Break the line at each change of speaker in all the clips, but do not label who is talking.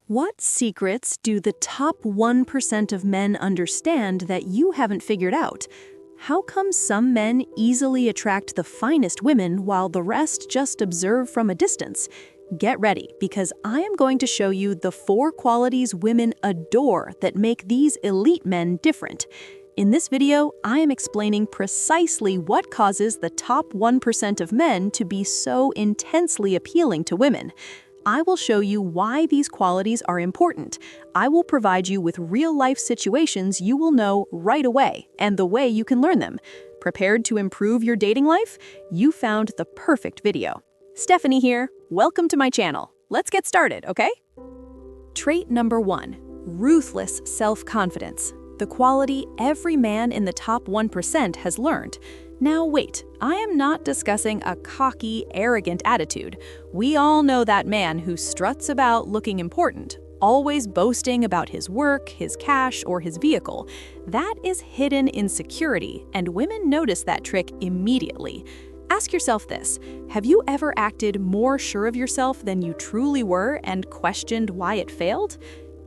What secrets do the top 1% of men understand that you haven't figured out? How come some men easily attract the finest women while the rest just observe from a distance? Get ready, because I am going to show you the 4 qualities women adore that make these elite men different. In this video, I am explaining precisely what causes the top 1% of men to be so intensely appealing to women. I will show you why these qualities are important. I will provide you with real-life situations you will know right away and the way you can learn them. Prepared to improve your dating life? You found the perfect video. Stephanie here. Welcome to my channel. Let's get started, okay? Trait number 1, ruthless self-confidence. The quality every man in the top 1% has learned. Now wait, I am not discussing a cocky, arrogant attitude. We all know that man who struts about looking important, always boasting about his work, his cash, or his vehicle. That is hidden insecurity, and women notice that trick immediately. Ask yourself this: have you ever acted more sure of yourself than you truly were and questioned why it failed?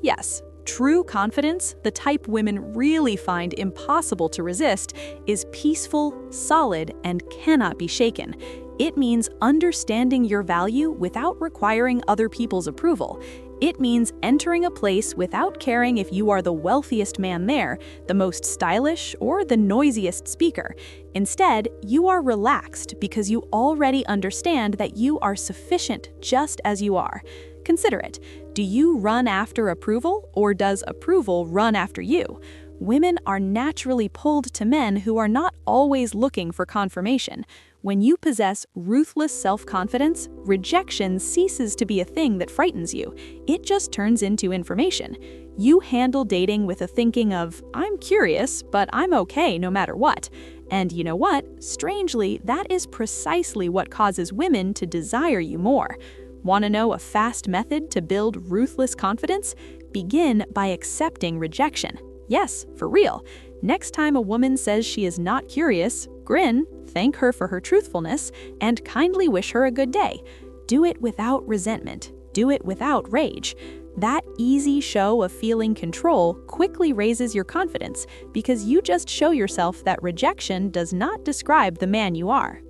Yes. True confidence, the type women really find impossible to resist, is peaceful, solid, and cannot be shaken. It means understanding your value without requiring other people's approval. It means entering a place without caring if you are the wealthiest man there, the most stylish, or the noisiest speaker. Instead, you are relaxed because you already understand that you are sufficient just as you are. Consider it. Do you run after approval, or does approval run after you? Women are naturally pulled to men who are not always looking for confirmation. When you possess ruthless self-confidence, rejection ceases to be a thing that frightens you. It just turns into information. You handle dating with a thinking of, I'm curious, but I'm okay no matter what. And you know what? Strangely, that is precisely what causes women to desire you more. Want to know a fast method to build ruthless confidence? Begin by accepting rejection. Yes, for real. Next time a woman says she is not curious, grin, thank her for her truthfulness, and kindly wish her a good day. Do it without resentment. Do it without rage. That easy show of feeling control quickly raises your confidence because you just show yourself that rejection does not describe the man you are.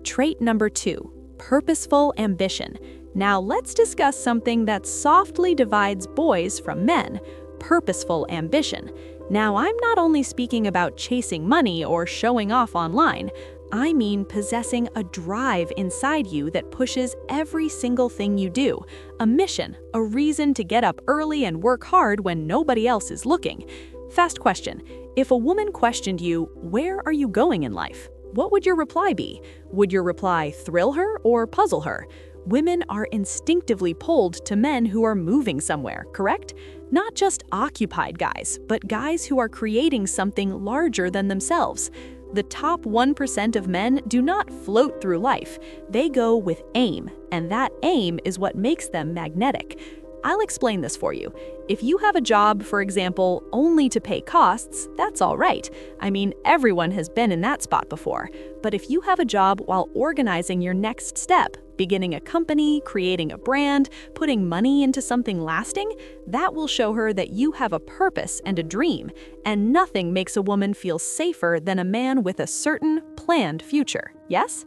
Trait number 2. Purposeful ambition. Now let's discuss something that softly divides boys from men: purposeful ambition. Now I'm not only speaking about chasing money or showing off online. I mean possessing a drive inside you that pushes every single thing you do. A mission, a reason to get up early and work hard when nobody else is looking. Fast question. If a woman questioned you, where are you going in life? What would your reply be? Would your reply thrill her or puzzle her? Women are instinctively pulled to men who are moving somewhere, correct? Not just occupied guys, but guys who are creating something larger than themselves. The top 1% of men do not float through life. They go with aim, and that aim is what makes them magnetic. I'll explain this for you. If you have a job, for example, only to pay costs, that's all right. I mean, everyone has been in that spot before. But if you have a job while organizing your next step, beginning a company, creating a brand, putting money into something lasting, that will show her that you have a purpose and a dream. And nothing makes a woman feel safer than a man with a certain, planned future, yes?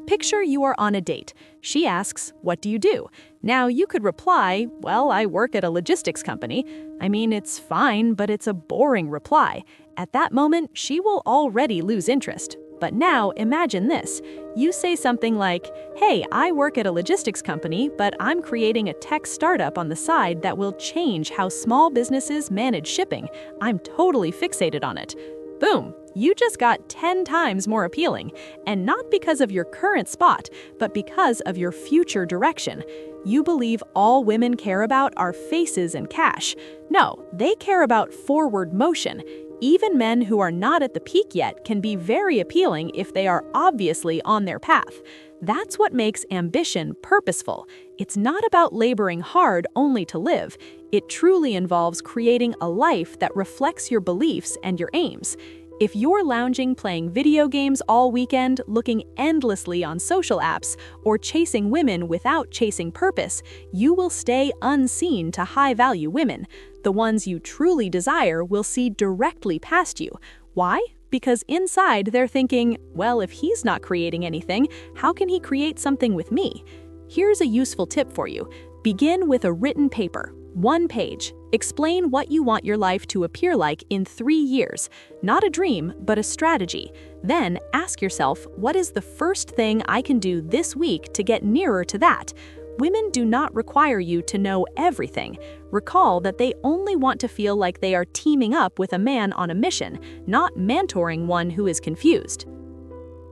Picture you are on a date. She asks, "What do you do?" Now you could reply, "Well, I work at a logistics company." I mean, it's fine, but it's a boring reply. At that moment, she will already lose interest. But now imagine this. You say something like, "Hey, I work at a logistics company, but I'm creating a tech startup on the side that will change how small businesses manage shipping. I'm totally fixated on it." Boom. You just got 10 times more appealing, and not because of your current spot, but because of your future direction. You believe all women care about are faces and cash. No, they care about forward motion. Even men who are not at the peak yet can be very appealing if they are obviously on their path. That's what makes ambition purposeful. It's not about laboring hard only to live. It truly involves creating a life that reflects your beliefs and your aims. If you're lounging playing video games all weekend, looking endlessly on social apps, or chasing women without chasing purpose, you will stay unseen to high-value women. The ones you truly desire will see directly past you. Why? Because inside they're thinking, well, if he's not creating anything, how can he create something with me? Here's a useful tip for you. Begin with a written paper, 1 page. Explain what you want your life to appear like in 3 years. Not a dream, but a strategy. Then ask yourself, what is the first thing I can do this week to get nearer to that? Women do not require you to know everything. Recall that they only want to feel like they are teaming up with a man on a mission, not mentoring one who is confused.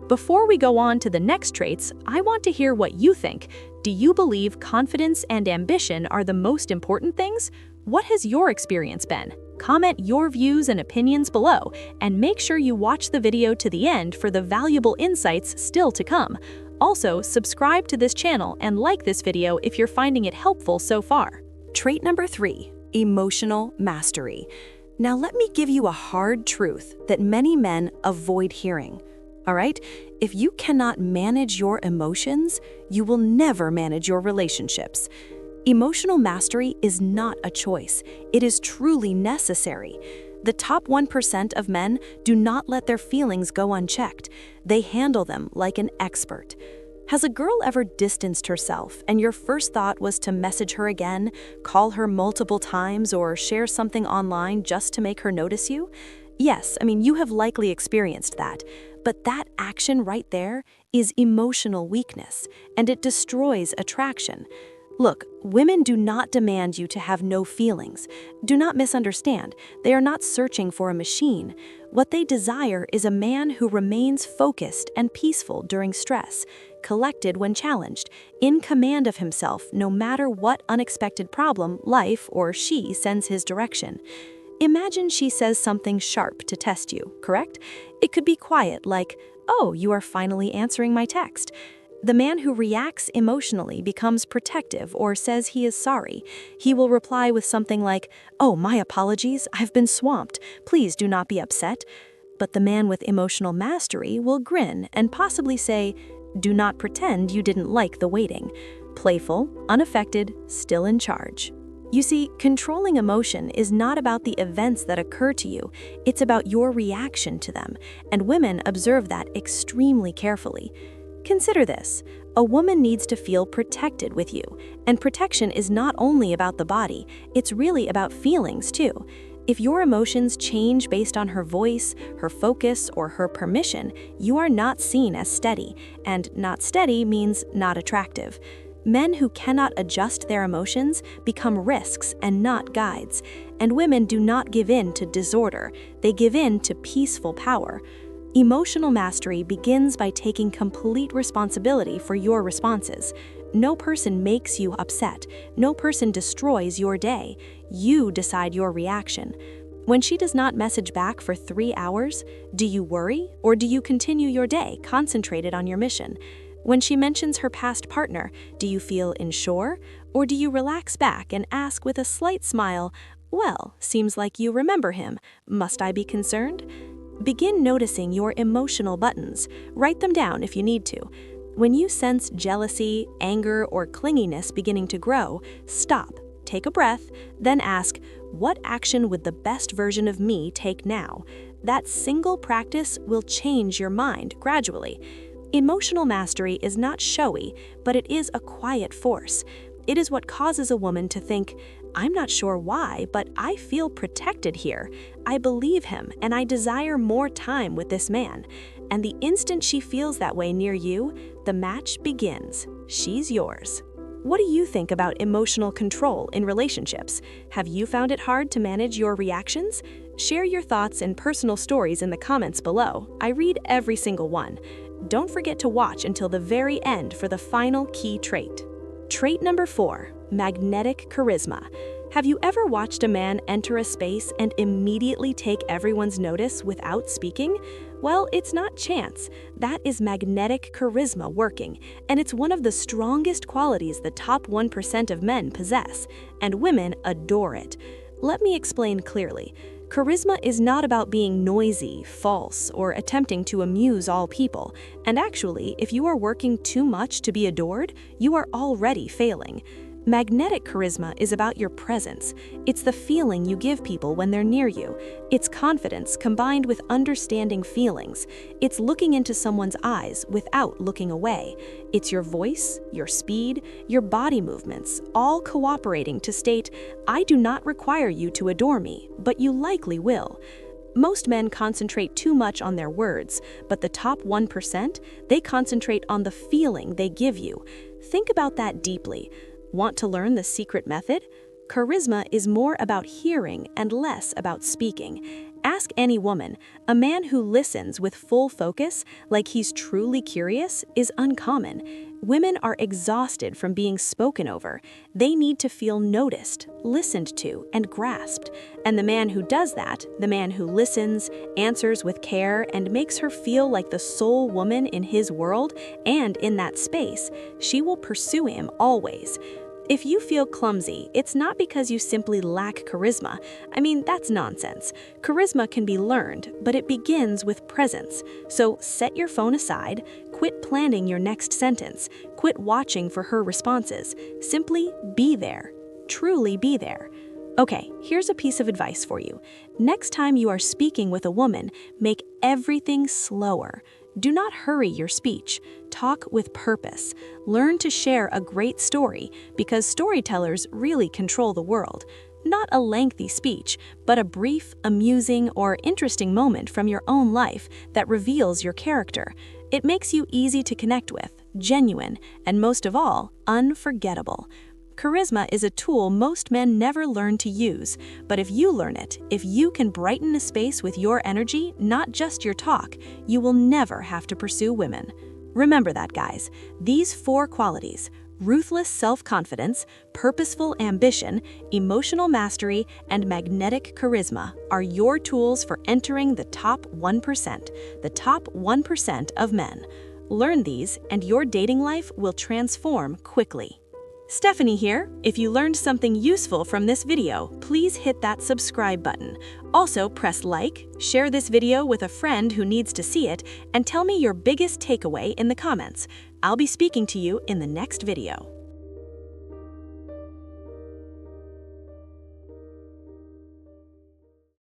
Before we go on to the next traits, I want to hear what you think. Do you believe confidence and ambition are the most important things? What has your experience been? Comment your views and opinions below, and make sure you watch the video to the end for the valuable insights still to come. Also, subscribe to this channel and like this video if you're finding it helpful so far. Trait number 3, emotional mastery. Now let me give you a hard truth that many men avoid hearing. All right? If you cannot manage your emotions, you will never manage your relationships. Emotional mastery is not a choice. It is truly necessary. The top 1% of men do not let their feelings go unchecked. They handle them like an expert. Has a girl ever distanced herself and your first thought was to message her again, call her multiple times, or share something online just to make her notice you? Yes, you have likely experienced that. But that action right there is emotional weakness, and it destroys attraction. Look, women do not demand you to have no feelings. Do not misunderstand. They are not searching for a machine. What they desire is a man who remains focused and peaceful during stress, collected when challenged, in command of himself no matter what unexpected problem life or she sends his direction. Imagine she says something sharp to test you, correct? It could be quiet, like, "Oh, you are finally answering my text." The man who reacts emotionally becomes protective or says he is sorry. He will reply with something like, "Oh, my apologies, I've been swamped. Please do not be upset." But the man with emotional mastery will grin and possibly say, "Do not pretend you didn't like the waiting." Playful, unaffected, still in charge. You see, controlling emotion is not about the events that occur to you, it's about your reaction to them, and women observe that extremely carefully. Consider this. A woman needs to feel protected with you, and protection is not only about the body, it's really about feelings too. If your emotions change based on her voice, her focus, or her permission, you are not seen as steady, and not steady means not attractive. Men who cannot adjust their emotions become risks and not guides, and women do not give in to disorder, they give in to peaceful power. Emotional mastery begins by taking complete responsibility for your responses. No person makes you upset, no person destroys your day, you decide your reaction. When she does not message back for 3 hours, do you worry or do you continue your day concentrated on your mission? When she mentions her past partner, do you feel unsure, or do you relax back and ask with a slight smile, "Well, seems like you remember him. Must I be concerned?" Begin noticing your emotional buttons. Write them down if you need to. When you sense jealousy, anger, or clinginess beginning to grow, stop, take a breath, then ask, "What action would the best version of me take now?" That single practice will change your mind gradually. Emotional mastery is not showy, but it is a quiet force. It is what causes a woman to think, "I'm not sure why, but I feel protected here. I believe him, and I desire more time with this man." And the instant she feels that way near you, the match begins. She's yours. What do you think about emotional control in relationships? Have you found it hard to manage your reactions? Share your thoughts and personal stories in the comments below. I read every single one. Don't forget to watch until the very end for the final key trait. Trait number 4, magnetic charisma. Have you ever watched a man enter a space and immediately take everyone's notice without speaking? Well, it's not chance. That is magnetic charisma working, and it's one of the strongest qualities the top 1% of men possess, and women adore it. Let me explain clearly. Charisma is not about being noisy, false, or attempting to amuse all people. And actually, if you are working too much to be adored, you are already failing. Magnetic charisma is about your presence. It's the feeling you give people when they're near you. It's confidence combined with understanding feelings. It's looking into someone's eyes without looking away. It's your voice, your speed, your body movements, all cooperating to state, "I do not require you to adore me, but you likely will." Most men concentrate too much on their words, but the top 1%, they concentrate on the feeling they give you. Think about that deeply. Want to learn the secret method? Charisma is more about hearing and less about speaking. Ask any woman. A man who listens with full focus, like he's truly curious, is uncommon. Women are exhausted from being spoken over. They need to feel noticed, listened to, and grasped. And the man who does that, the man who listens, answers with care, and makes her feel like the sole woman in his world and in that space, she will pursue him always. If you feel clumsy, it's not because you simply lack charisma. I mean, that's nonsense. Charisma can be learned, but it begins with presence. So set your phone aside, quit planning your next sentence, quit watching for her responses. Simply be there. Truly be there. Okay, here's a piece of advice for you. Next time you are speaking with a woman, make everything slower. Do not hurry your speech. Talk with purpose. Learn to share a great story, because storytellers really control the world. Not a lengthy speech, but a brief, amusing, or interesting moment from your own life that reveals your character. It makes you easy to connect with, genuine, and most of all, unforgettable. Charisma is a tool most men never learn to use, but if you learn it, if you can brighten a space with your energy, not just your talk, you will never have to pursue women. Remember that, guys. These 4 qualities, ruthless self-confidence, purposeful ambition, emotional mastery, and magnetic charisma, are your tools for entering the top 1%, the top 1% of men. Learn these, and your dating life will transform quickly. Stephanie here. If you learned something useful from this video, please hit that subscribe button. Also, press like, share this video with a friend who needs to see it, and tell me your biggest takeaway in the comments. I'll be speaking to you in the next video.